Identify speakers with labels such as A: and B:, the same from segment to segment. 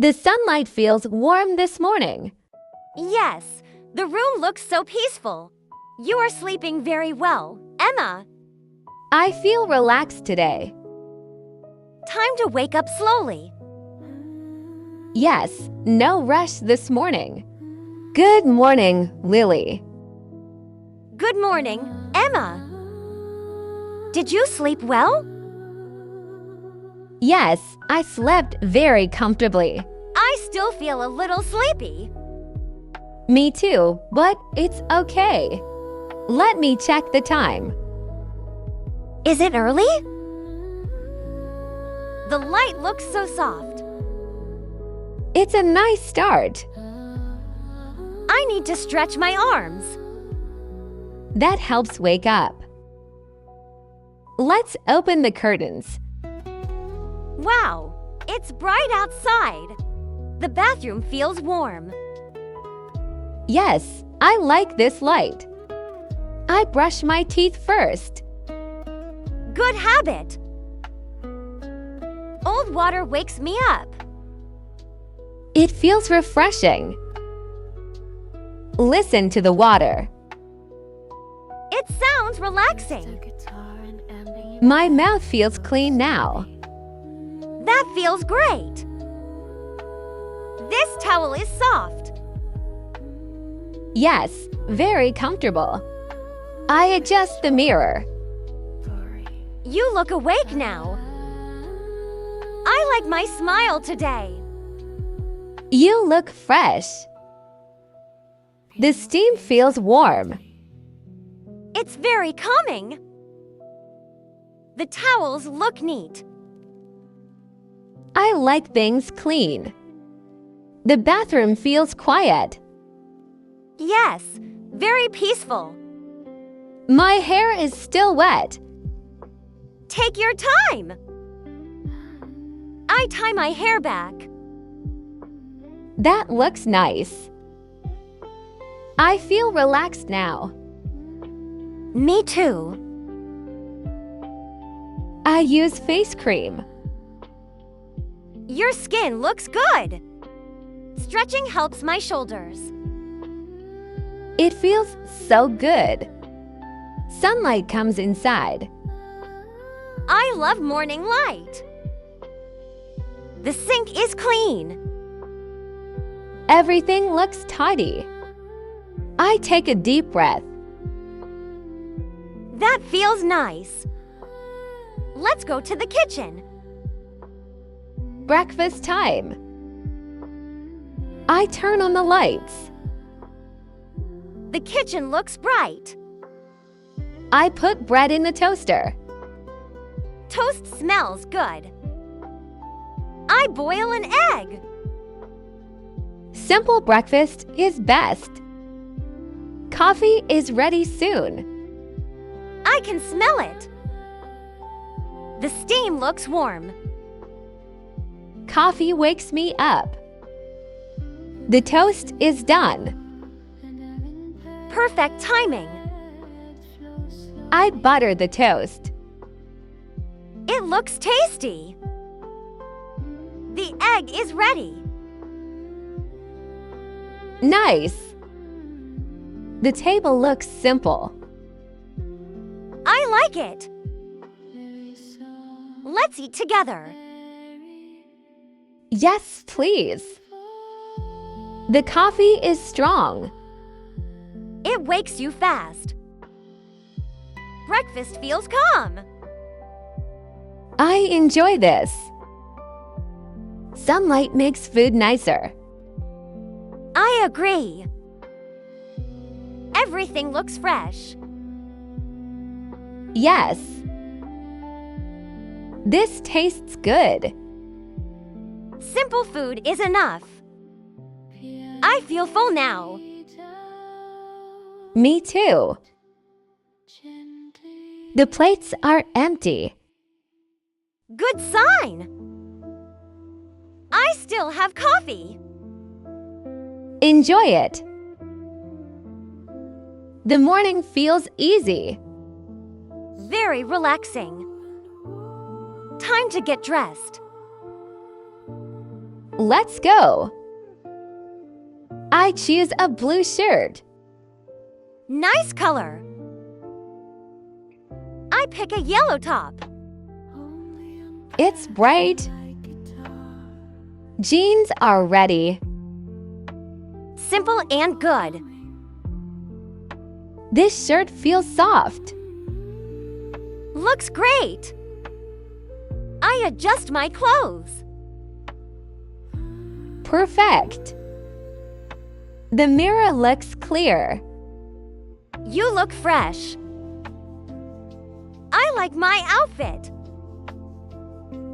A: The sunlight feels warm this morning.
B: Yes, the room looks so peaceful. You are sleeping very well, Emma.
A: I feel relaxed today.
B: Time to wake up slowly.
A: Yes, no rush this morning. Good morning, Lily.
B: Good morning, Emma. Did you sleep well?
A: Yes, I slept very comfortably.
B: I still feel a little sleepy.
A: Me too, but it's okay. Let me check the time.
B: Is it early? The light looks so soft.
A: It's a nice start.
B: I need to stretch my arms.
A: That helps wake up. Let's open the curtains.
B: Wow, it's bright outside. The bathroom feels warm.
A: Yes, I like this light. I brush my teeth first.
B: Good habit. Old water wakes me up.
A: It feels refreshing. Listen to the water.
B: It sounds relaxing.
A: My mouth feels clean now.
B: That feels great. This towel is soft.
A: Yes, very comfortable. I adjust the mirror.
B: You look awake now. I like my smile today.
A: You look fresh. The steam feels warm.
B: It's very calming. The towels look neat.
A: I like things clean. The bathroom feels quiet.
B: Yes, very peaceful.
A: My hair is still wet.
B: Take your time. I tie my hair back.
A: That looks nice. I feel relaxed now.
B: Me too.
A: I use face cream.
B: Your skin looks good. Stretching helps my shoulders.
A: It feels so good. Sunlight comes inside.
B: I love morning light. The sink is clean.
A: Everything looks tidy. I take a deep breath.
B: That feels nice. Let's go to the kitchen.
A: Breakfast time. I turn on the lights.
B: The kitchen looks bright.
A: I put bread in the toaster.
B: Toast smells good. I boil an egg.
A: Simple breakfast is best. Coffee is ready soon.
B: I can smell it. The steam looks warm.
A: Coffee wakes me up. The toast is done.
B: Perfect timing.
A: I butter the toast.
B: It looks tasty. The egg is ready.
A: Nice. The table looks simple.
B: I like it. Let's eat together.
A: Yes, please. The coffee is strong.
B: It wakes you fast. Breakfast feels calm.
A: I enjoy this. Sunlight makes food nicer.
B: I agree. Everything looks fresh.
A: Yes. This tastes good.
B: Simple food is enough. I feel full now.
A: Me too. The plates are empty.
B: Good sign. I still have coffee.
A: Enjoy it. The morning feels easy.
B: Very relaxing. Time to get dressed.
A: Let's go. I choose a blue shirt.
B: Nice color. I pick a yellow top.
A: It's bright. Jeans are ready.
B: Simple and good.
A: This shirt feels soft.
B: Looks great. I adjust my clothes.
A: Perfect. The mirror looks clear.
B: You look fresh. I like my outfit.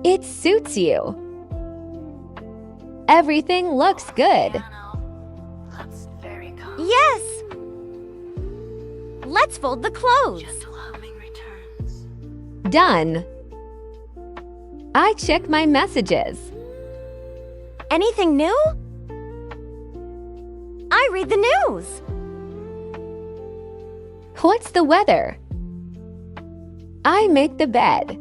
A: It suits you. Everything looks good.
B: Yes. Let's fold the clothes.
A: Done. I check my messages.
B: Anything new? I read the news.
A: What's the weather? I make the bed.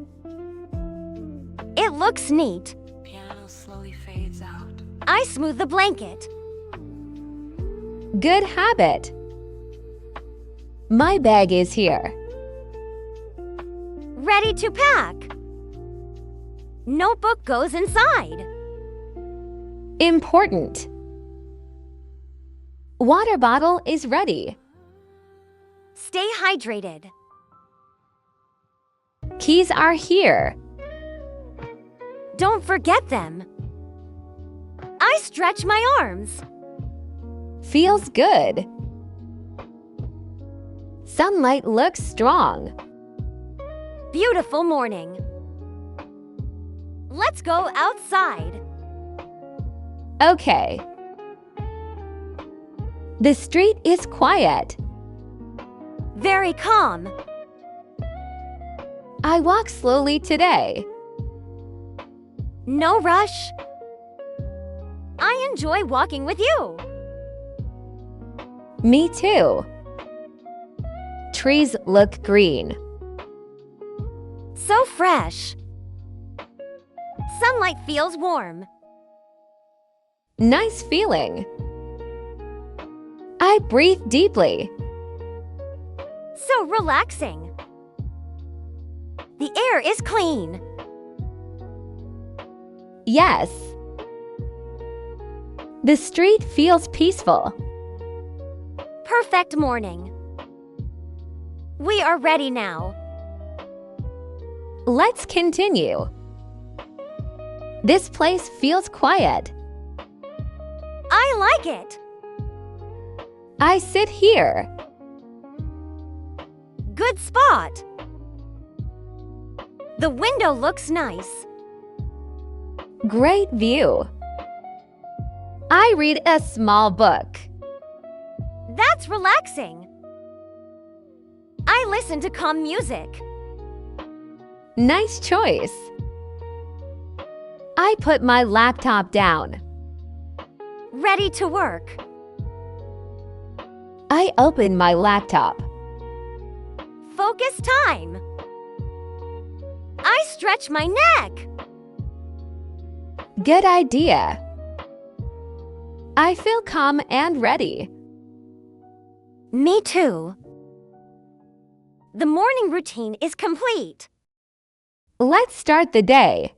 B: It looks neat.
C: Piano slowly fades out.
B: I smooth the blanket.
A: Good habit. My bag is here.
B: Ready to pack. Notebook goes inside.
A: Important. Water bottle is ready.
B: Stay hydrated.
A: Keys are here.
B: Don't forget them. I stretch my arms.
A: Feels good. Sunlight looks strong.
B: Beautiful morning. Let's go outside.
A: Okay. The street is quiet.
B: Very calm.
A: I walk slowly today.
B: No rush. I enjoy walking with you.
A: Me too. Trees look green.
B: So fresh. Sunlight feels warm.
A: Nice feeling. I breathe deeply.
B: So relaxing. The air is clean.
A: Yes. The street feels peaceful.
B: Perfect morning. We are ready now.
A: Let's continue. This place feels quiet.
B: I like it.
A: I sit here.
B: Good spot. The window looks nice.
A: Great view. I read a small book.
B: That's relaxing. I listen to calm music.
A: Nice choice. I put my laptop down.
B: Ready to work.
A: I open my laptop.
B: Focus time. I stretch my neck.
A: Good idea. I feel calm and ready.
B: Me too. The morning routine is complete.
A: Let's start the day.